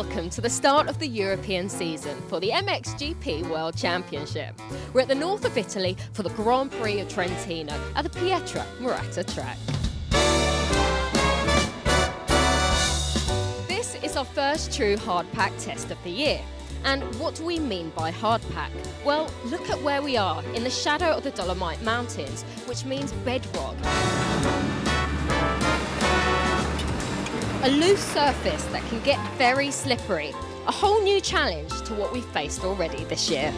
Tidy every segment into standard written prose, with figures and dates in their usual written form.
welcome to the start of the European season for the MXGP World Championship. We're at the north of Italy for the Grand Prix of Trentino at the Pietra Murata track. This is our first true hard pack test of the year. And what do we mean by hard pack? Well, look at where we are, in the shadow of the Dolomite Mountains, which means bedrock. A loose surface that can get very slippery. A whole new challenge to what we've faced already this year.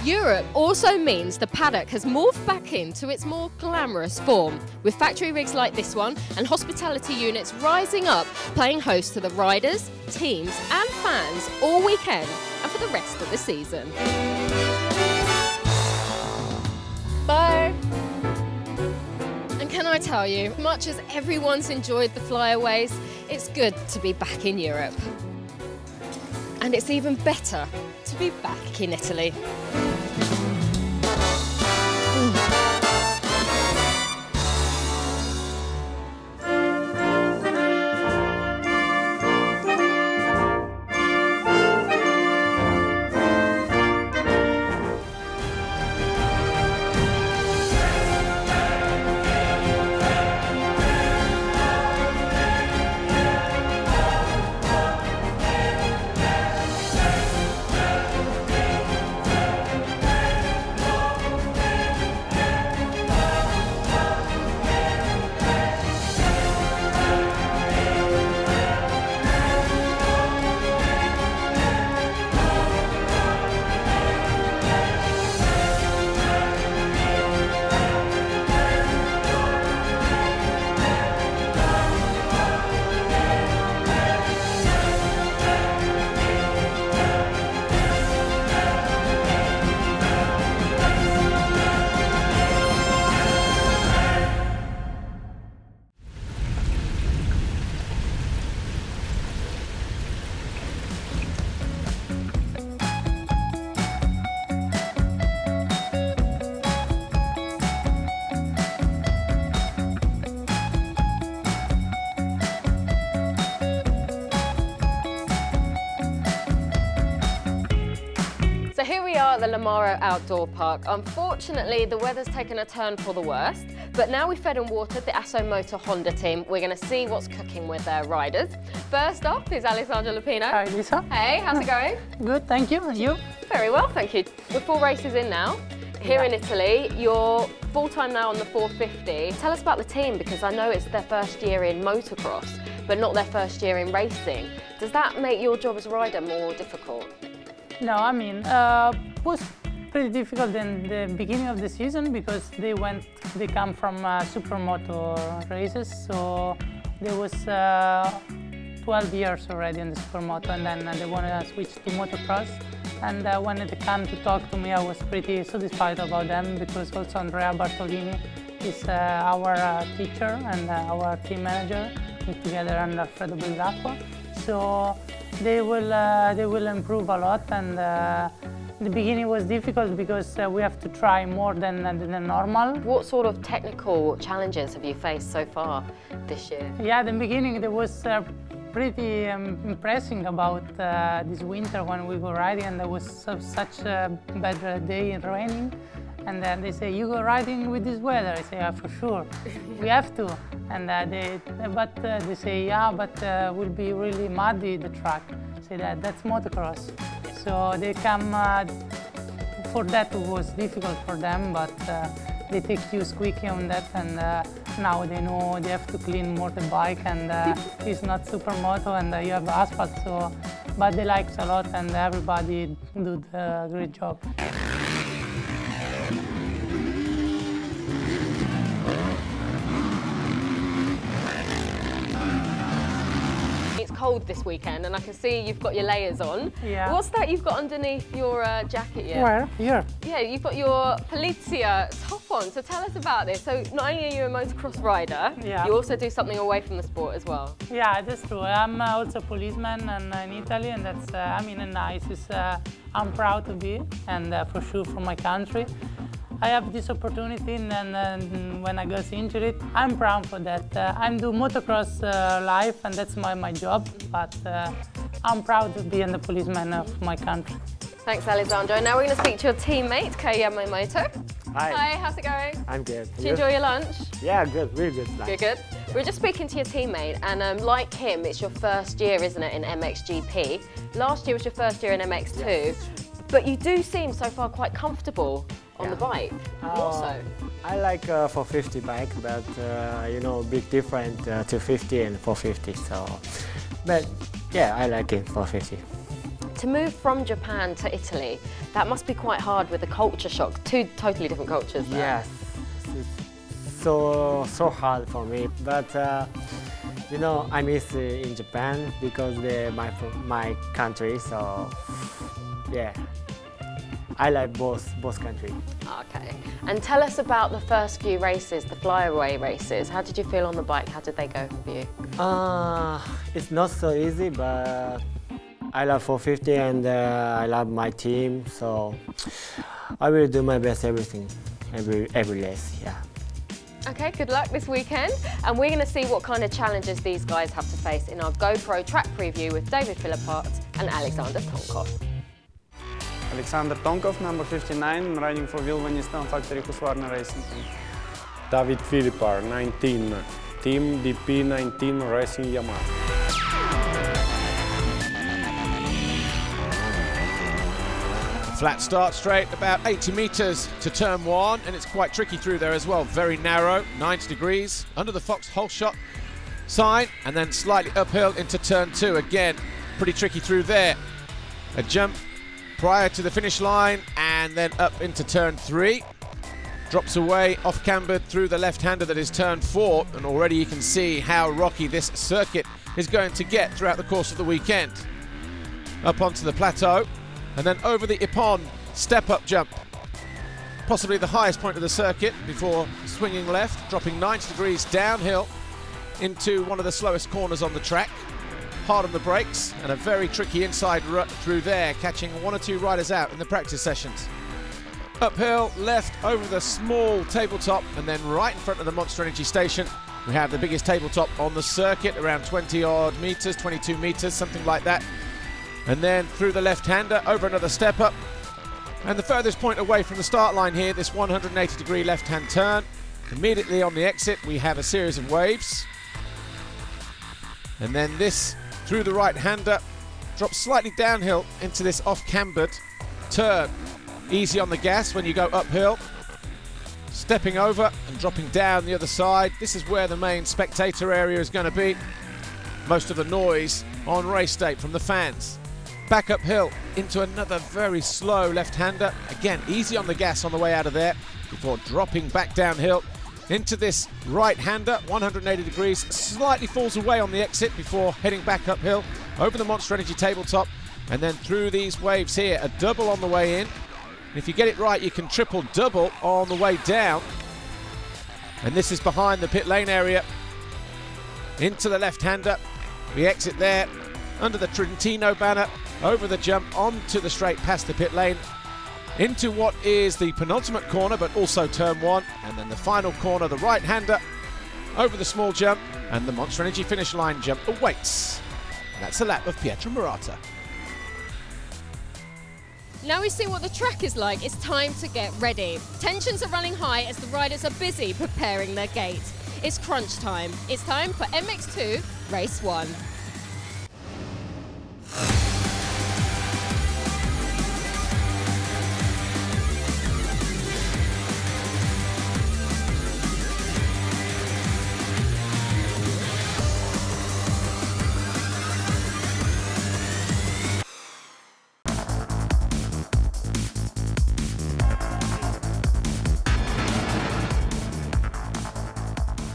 Europe also means the paddock has morphed back into its more glamorous form, with factory rigs like this one and hospitality units rising up, playing host to the riders, teams and fans all weekend and for the rest of the season. Bye! And can I tell you, much as everyone's enjoyed the flyaways, it's good to be back in Europe. And it's even better to be back in Italy. So here we are at the Lamaro Outdoor Park. Unfortunately, the weather's taken a turn for the worst, but now we've fed and watered the Asso Motor Honda team. We're going to see what's cooking with their riders. First up is Alessandro Lupino. Hi, Lisa. Hey, how's it going? Good, thank you. And you? Very well, thank you. We're 4 races in now. Here in Italy, you're full-time now on the 450. Tell us about the team, because I know it's their first year in motocross, but not their first year in racing. Does that make your job as a rider more difficult? No, I mean, it was pretty difficult in the beginning of the season because they come from supermoto races, so there was 12 years already in the supermoto, and then they want to switch to motocross. And when it came to talk to me, I was pretty satisfied about them, because also Andrea Bartolini is our teacher and our team manager, together and Alfredo Bellacqua. So they will improve a lot, and the beginning was difficult because we have to try more than normal. What sort of technical challenges have you faced so far this year? Yeah, in the beginning there was pretty impressing about this winter when we were riding, and there was such a bad day in raining. And then they say, you go riding with this weather? I say, yeah, for sure, we have to. And they say, yeah, but will be really muddy, the track. I say that's motocross. So they come, for that it was difficult for them, but they take you quickly on that, and now they know they have to clean more the bike, and it's not supermoto, and you have asphalt, so, but they like it a lot, and everybody do a great job. Cold this weekend, and I can see you've got your layers on. Yeah. What's that you've got underneath your jacket? Yeah. Where? Here. Yeah, you've got your Polizia top on. So tell us about this. So not only are you a motocross rider, you also do something away from the sport as well. Yeah, that's true. I'm also a policeman in Italy, and that's I mean, nice. I'm proud to be, and for sure for my country. I have this opportunity, and when I got injured, I'm proud for that. I'm doing motocross life, and that's my job, but I'm proud to be the policeman of my country. Thanks, Alessandro. Now we're going to speak to your teammate, Kei Yamamoto. Hi. Hi, how's it going? I'm good. Did you enjoy your lunch? Yeah, good, really good. Good, good. We were just speaking to your teammate, and like him, it's your first year, isn't it, in MXGP? Last year was your first year in MX2, yes. But you do seem so far quite comfortable on the bike. More so. I like 450 bike, but you know, big difference 250 and 450. So, but yeah, I like it 450. To move from Japan to Italy, that must be quite hard with the culture shock. Two totally different cultures there. Yes, it's so hard for me. But you know, I miss in Japan because they're my country. So yeah, I like both countries. Okay, and tell us about the first few races, the flyaway races. How did you feel on the bike? How did they go for you? It's not so easy, but I love 450 and I love my team, so I will do my best every race, yeah. Okay, good luck this weekend, and we're going to see what kind of challenges these guys have to face in our GoPro track preview with David Villopoto and Alexander Tonkov. Alexander Tonkov, number 59, riding for Vilvonistan Factory Husqvarna Racing Team. David Villopoto, 19, Team DP19 Racing Yamaha. Flat start straight, about 80 metres to turn 1, and it's quite tricky through there as well. Very narrow, 90 degrees, under the Fox hole shot sign, and then slightly uphill into turn 2. Again, pretty tricky through there. A jump prior to the finish line, and then up into turn 3. Drops away, off-cambered through the left-hander that is turn 4, and already you can see how rocky this circuit is going to get throughout the course of the weekend. Up onto the plateau, and then over the Ippon step-up jump. Possibly the highest point of the circuit before swinging left, dropping 90 degrees downhill into one of the slowest corners on the track. Hard on the brakes, and a very tricky inside rut through there, catching 1 or 2 riders out in the practice sessions. Uphill, left over the small tabletop, and then right in front of the Monster Energy station, we have the biggest tabletop on the circuit, around 20 odd meters, 22 meters, something like that. And then through the left-hander, over another step up. And the furthest point away from the start line here, this 180 degree left-hand turn. Immediately on the exit, we have a series of waves. And then this through the right-hander, drops slightly downhill into this off-cambered turn. Easy on the gas when you go uphill. Stepping over and dropping down the other side. This is where the main spectator area is going to be. Most of the noise on race day from the fans. Back uphill into another very slow left-hander. Again, easy on the gas on the way out of there before dropping back downhill into this right-hander, 180 degrees, slightly falls away on the exit before heading back uphill over the Monster Energy tabletop, and then through these waves here, a double on the way in. And if you get it right, you can triple double on the way down. And this is behind the pit lane area. Into the left-hander. We exit there under the Trentino banner, over the jump, onto the straight past the pit lane, into what is the penultimate corner, but also turn 1, and then the final corner, the right-hander, over the small jump, and the Monster Energy finish line jump awaits. And that's a lap of Pietro Murata. Now we've seen what the track is like, it's time to get ready. Tensions are running high as the riders are busy preparing their gate. It's crunch time. It's time for MX2 Race 1.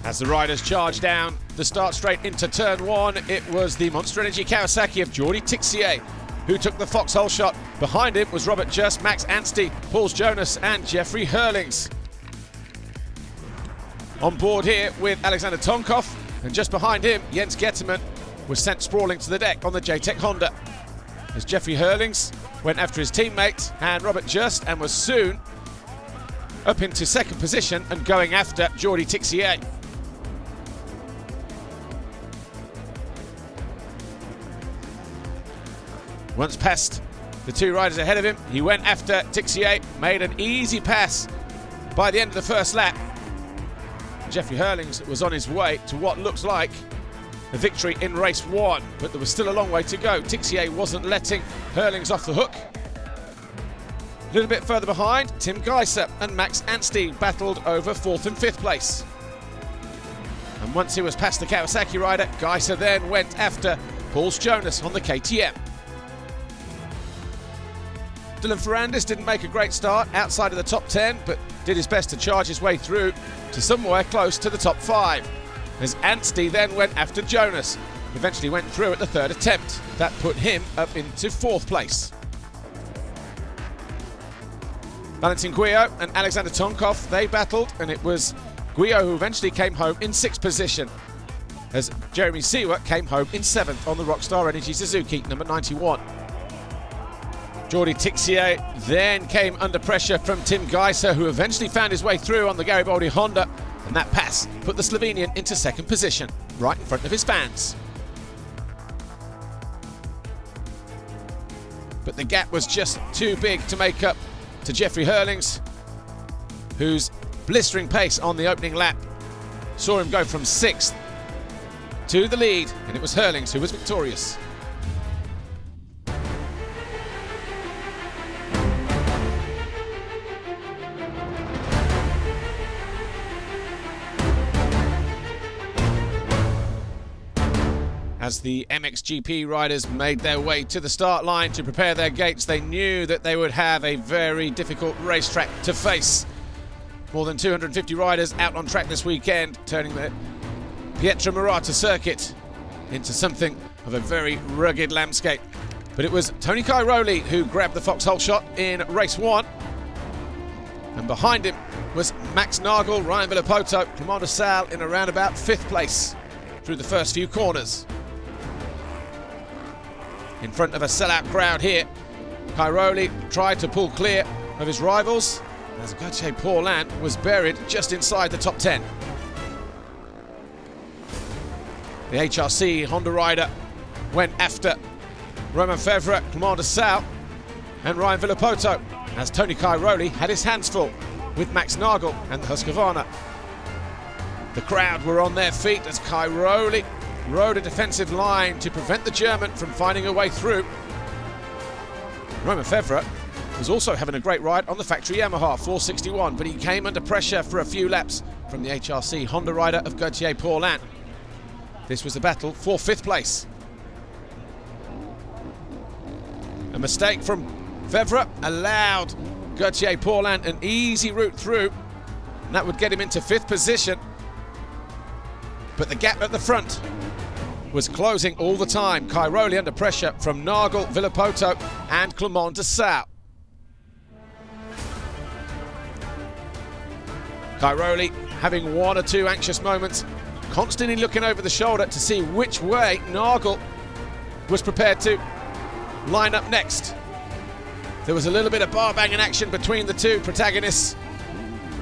As the riders charge down the start straight into turn 1, it was the Monster Energy Kawasaki of Jordi Tixier who took the foxhole shot. Behind him was Robert Just, Max Anstey, Pauls Jonas and Jeffrey Hurlings. On board here with Alexander Tonkov, and just behind him, Jens Getterman was sent sprawling to the deck on the JTEC Honda. As Jeffrey Hurlings went after his teammate and Robert Just, and was soon up into second position and going after Jordi Tixier. Once past the two riders ahead of him, he went after Tixier, made an easy pass by the end of the first lap. Jeffrey Hurlings was on his way to what looks like a victory in race 1, but there was still a long way to go. Tixier wasn't letting Hurlings off the hook. A little bit further behind, Tim Geiser and Max Anstey battled over 4th and 5th place. And once he was past the Kawasaki rider, Geiser then went after Paul Jonas on the KTM. Dylan Ferrandis didn't make a great start outside of the top 10, but did his best to charge his way through to somewhere close to the top 5. As Anstey then went after Jonas, eventually went through at the 3rd attempt. That put him up into 4th place. Valentin Guyot and Alexander Tonkov, they battled, and it was Guyot who eventually came home in 6th position, as Jeremy Siwa came home in 7th on the Rockstar Energy Suzuki number 91. Jordi Tixier then came under pressure from Tim Geiser, who eventually found his way through on the Garibaldi Honda, and that pass put the Slovenian into 2nd position, right in front of his fans. But the gap was just too big to make up to Jeffrey Hurlings, whose blistering pace on the opening lap saw him go from 6th to the lead, and it was Hurlings who was victorious. As the MXGP riders made their way to the start line to prepare their gates, they knew that they would have a very difficult racetrack to face. More than 250 riders out on track this weekend, turning the Pietra Murata circuit into something of a very rugged landscape. But it was Tony Cairoli who grabbed the foxhole shot in race 1. And behind him was Max Nagel, Ryan Villopoto, Clement de Sal in around about 5th place through the first few corners. In front of a sellout crowd here, Cairoli tried to pull clear of his rivals, as Gauthier Paulin was buried just inside the top 10. The HRC Honda rider went after Romain Fevre, Clement de Sal and Ryan Villopoto, as Tony Cairoli had his hands full with Max Nagel and the Husqvarna. The crowd were on their feet as Cairoli rode a defensive line to prevent the German from finding a way through. Romain Fevre was also having a great ride on the factory Yamaha 461, but he came under pressure for a few laps from the HRC Honda rider of Gauthier Paulin. This was the battle for 5th place. A mistake from Fevre allowed Gauthier Paulin an easy route through, and that would get him into 5th position. But the gap at the front was closing all the time. Cairoli under pressure from Nagel, Villopoto and Clement de Sal. Cairoli having 1 or 2 anxious moments, constantly looking over the shoulder to see which way Nagel was prepared to line up next. There was a little bit of bar banging action between the two protagonists.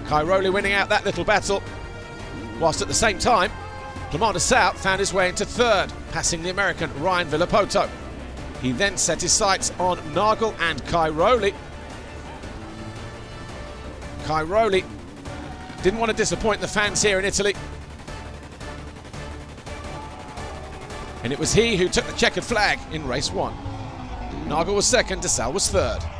Cairoli winning out that little battle, whilst at the same time Clement de Sal found his way into 3rd, passing the American Ryan Villopoto. He then set his sights on Nagel and Cairoli. Cairoli didn't want to disappoint the fans here in Italy, and it was he who took the checkered flag in race 1. Nagel was 2nd, de Sal was 3rd.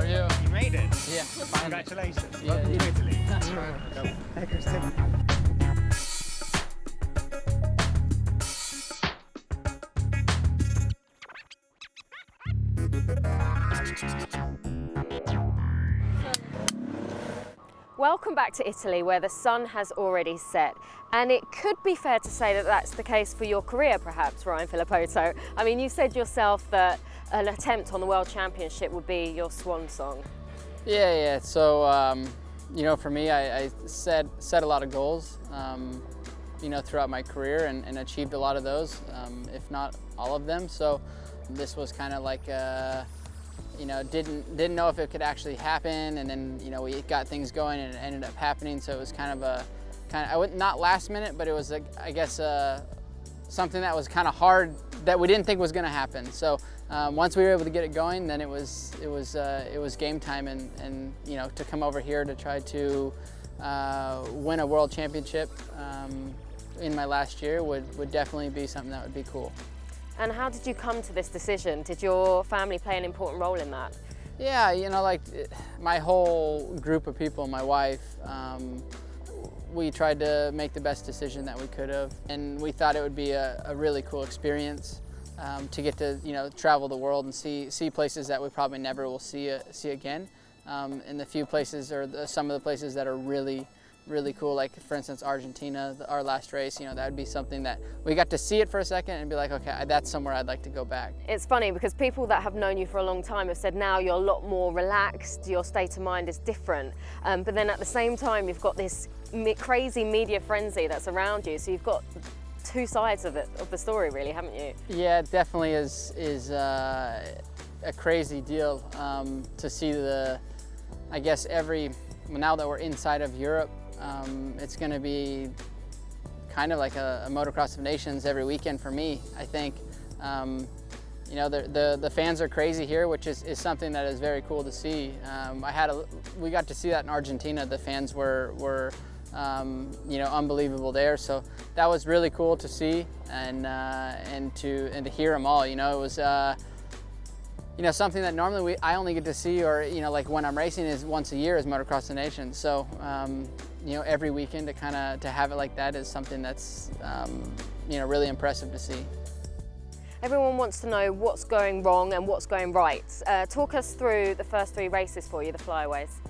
You made it. Yeah. Congratulations. Yeah, Welcome to Italy. That's right. Hey, Christian. Welcome back to Italy, where the sun has already set. And it could be fair to say that that's the case for your career, perhaps, Ryan Villopoto. I mean, you said yourself that an attempt on the World Championship would be your swan song. Yeah. So, you know, for me, I set a lot of goals, you know, throughout my career and achieved a lot of those, if not all of them. So this was kind of like, you know, didn't know if it could actually happen, and then, you know, we got things going and it ended up happening. So it was kind of not last minute, but it was, I guess, something that was kind of hard that we didn't think was going to happen. So once we were able to get it going, then it was game time, and you know, to come over here to try to win a world championship in my last year would definitely be something that would be cool. And how did you come to this decision? Did your family play an important role in that? Yeah, you know, like my whole group of people, my wife, we tried to make the best decision that we could have, and we thought it would be a really cool experience to get to, you know, travel the world and see places that we probably never will see again. And the few places, or some of the places that are really cool, like for instance Argentina, our last race, you know, that would be something that we got to see it for a second and be like, okay, that's somewhere I'd like to go back. It's funny because people that have known you for a long time have said now you're a lot more relaxed, your state of mind is different, but then at the same time you've got this crazy media frenzy that's around you, so you've got two sides of the story really, haven't you? Yeah, it definitely is a crazy deal to see I guess now that we're inside of Europe, it's going to be kind of like a motocross of nations every weekend for me, I think. You know, the fans are crazy here, which is something that is very cool to see. We got to see that in Argentina. The fans were you know, unbelievable there. So that was really cool to see and to hear them all. You know, it was you know, something that normally I only get to see, or, you know, like when I'm racing is once a year, is Motocross of the Nations. So, you know, every weekend to have it like that is something that's, you know, really impressive to see. Everyone wants to know what's going wrong and what's going right. Talk us through the first 3 races for you, the flyaways.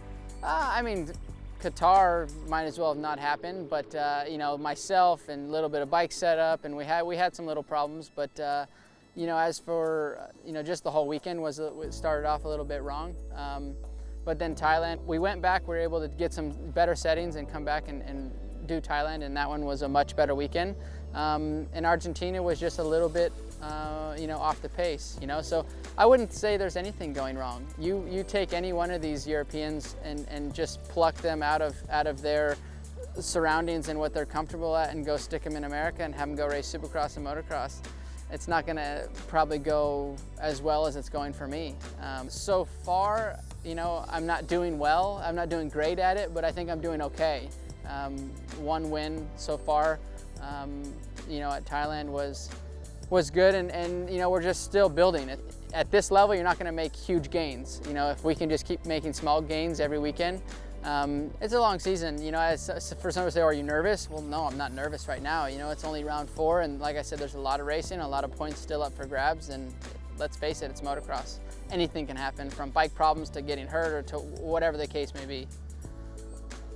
I mean, Qatar might as well have not happened, but, you know, myself and a little bit of bike setup, and we had some little problems, but, you know, as for, you know, just the whole weekend it started off a little bit wrong. But then Thailand, we went back, we were able to get some better settings and come back and do Thailand, and that one was a much better weekend. And Argentina was just a little bit, you know, off the pace, you know. So I wouldn't say there's anything going wrong. You take any one of these Europeans and just pluck them out of their surroundings and what they're comfortable at and go stick them in America and have them go race Supercross and motocross. It's not going to probably go as well as it's going for me. So far, you know, I'm not doing well. I'm not doing great at it, but I think I'm doing okay. 1 win so far, you know, at Thailand was good, and you know, we're just still building it. At this level, you're not going to make huge gains. You know, if we can just keep making small gains every weekend. It's a long season, you know. For some to say, are you nervous? Well, no, I'm not nervous right now. You know, it's only round 4, and like I said, there's a lot of racing, a lot of points still up for grabs, and let's face it, it's motocross. Anything can happen, from bike problems to getting hurt or to whatever the case may be.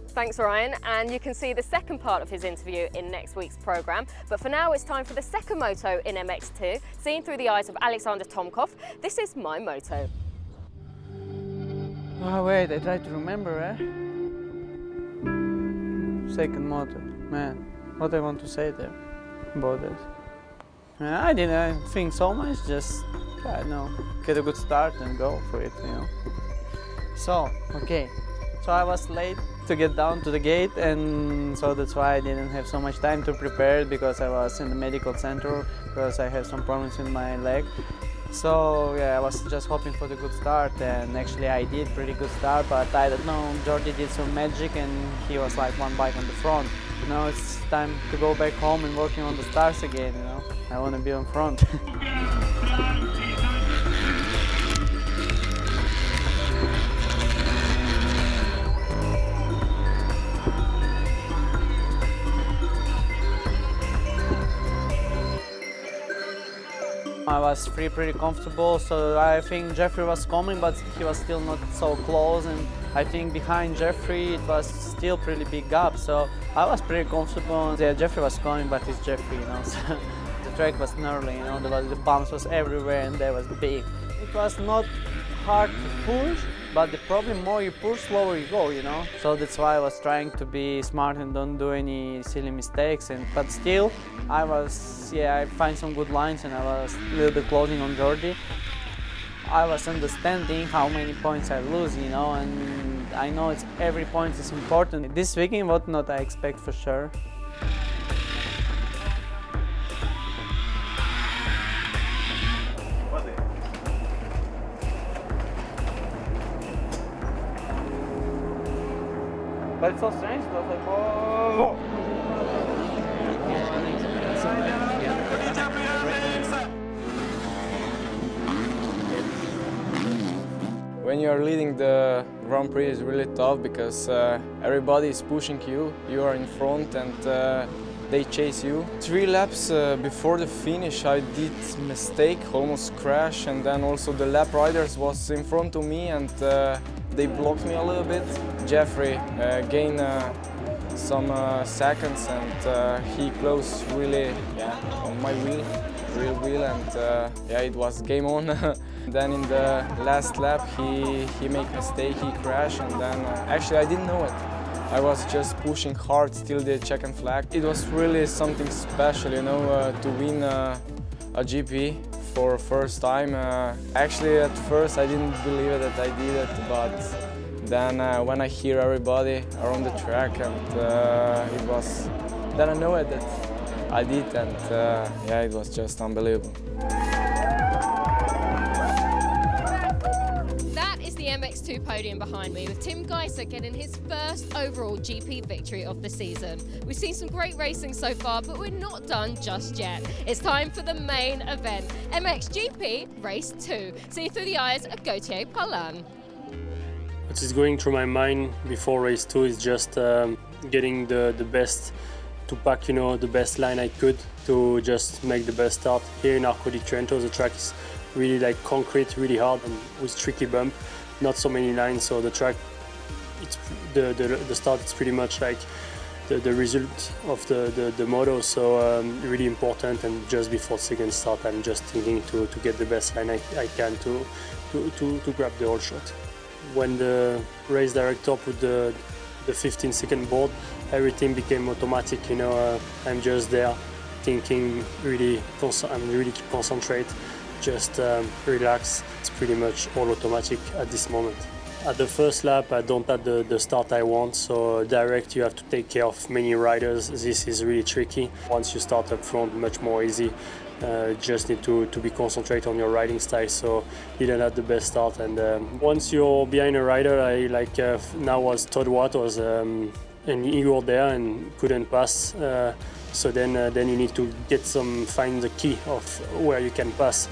Thanks, Ryan, and you can see the second part of his interview in next week's programme. But for now, it's time for the second moto in MX2, seen through the eyes of Alexander Tomkov. This is my moto. Oh wait, I try to remember, Second moto, man, what I want to say there about this. I didn't think so much, just, I don't know, get a good start and go for it, you know. So, okay, so I was late to get down to the gate, and so that's why I didn't have so much time to prepare, because I was in the medical center because I had some problems with my leg. So yeah, I was just hoping for the good start, and actually I did pretty good start, but I don't know, Jordi did some magic and he was like 1 bike on the front. Now it's time to go back home and working on the stars again, you know. I want to be on front. I was pretty comfortable, so I think Jeffrey was coming, but he was still not so close, and I think behind Jeffrey it was still pretty big gap, so I was pretty comfortable. Yeah, Jeffrey was coming, but it's Jeffrey, you know, so the track was gnarly, you know, the bumps was everywhere and they was big. It was not hard to push, but the problem more you push, slower you go, you know. So that's why I was trying to be smart and don't do any silly mistakes. But still, I find some good lines and I was a little bit closing on Georgie. I was understanding how many points I lose, you know, and I know every point is important. This weekend, what not I expect for sure. But it's so strange, it was like, whoa! When you are leading the Grand Prix, it's really tough because everybody is pushing you, you are in front and they chase you. 3 laps before the finish I did mistake, almost crash, and then also the lap riders was in front of me and they blocked me a little bit. Jeffrey gained some seconds and he closed really on my wheel, real wheel, and it was game on. Then in the last lap he made a mistake, he crashed, and then actually I didn't know it. I was just pushing hard, still the check and flag. It was really something special, you know, to win a GP for first time. Actually at first I didn't believe that I did it, but then when I hear everybody around the track and then I know it that I did, and it was just unbelievable. MX2 podium behind me with Tim Geiser getting his first overall GP victory of the season. We've seen some great racing so far, but we're not done just yet. It's time for the main event, MXGP Race 2. See through the eyes of Gauthier Palan. What is going through my mind before race 2 is just getting the best, to pack, you know, the best line I could to just make the best start. Here in Arco di Trento, the track is really like concrete, really hard and with tricky bump. Not so many lines, so the track, the start is pretty much like the result of the moto, so really important. And just before second start, I'm just thinking to get the best line I can to grab the whole shot. When the race director put the 15-second board, everything became automatic. You know, I'm just there thinking, I'm really concentrate. Just relax. It's pretty much all automatic at this moment. At the first lap, I don't have the start I want, so direct you have to take care of many riders. This is really tricky. Once you start up front, much more easy. Just need to be concentrate on your riding style, so you don't have the best start. And once you're behind a rider, now was Todd Watt was and Igor there and couldn't pass. So then you need to find the key of where you can pass.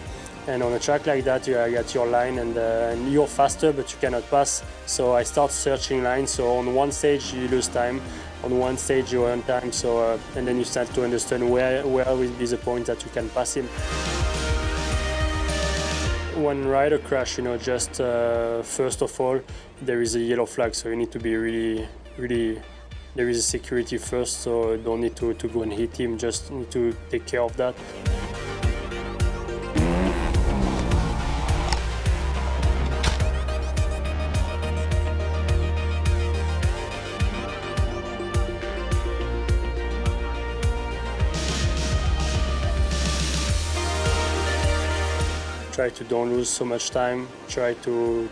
And on a track like that, you got your line and you're faster, but you cannot pass. So I start searching lines. So on one stage you lose time, on one stage you earn time. So and then you start to understand where will be the point that you can pass him. When rider crash, you know, just first of all, there is a yellow flag. So you need to be really. There is a security first, so don't need to go and hit him. Just need to take care of that. Try to don't lose so much time. Try to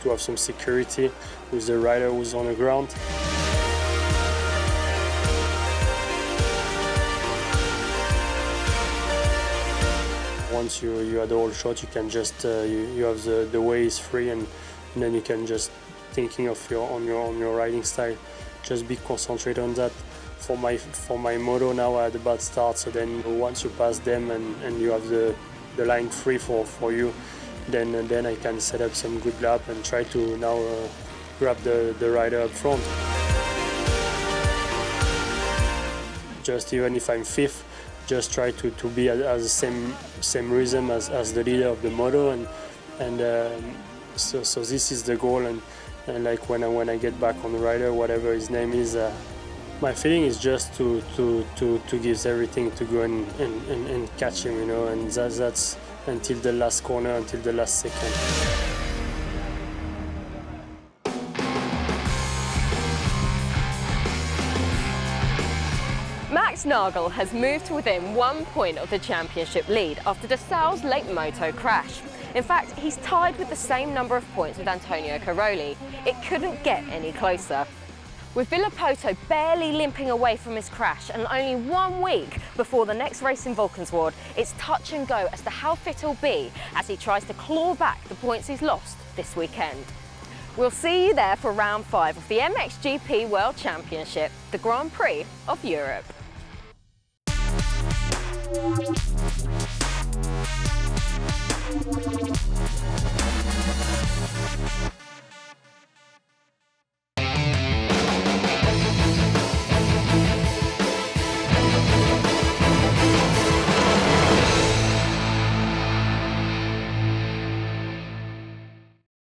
have some security with the rider who's on the ground. Once you had the whole shot, you can just you have the way is free, and then you can just thinking of your riding style. Just be concentrated on that. For my moto now, I had a bad start, so then once you pass them and you have the line free for you, then I can set up some good lap and try to now grab the rider up front. Just even if I'm fifth, just try to be at the same rhythm as the leader of the moto, and so this is the goal. And like when I get back on the rider, whatever his name is, my feeling is just to give everything to go and catch him, you know, and that's until the last corner, until the last second. Max Nagel has moved to within 1 point of the championship lead after Dessau's late moto crash. In fact, he's tied with the same number of points with Antonio Caroli. It couldn't get any closer. With Villopoto barely limping away from his crash and only 1 week before the next race in Valkenswaard, it's touch and go as to how fit he'll be as he tries to claw back the points he's lost this weekend. We'll see you there for round 5 of the MXGP World Championship, the Grand Prix of Europe.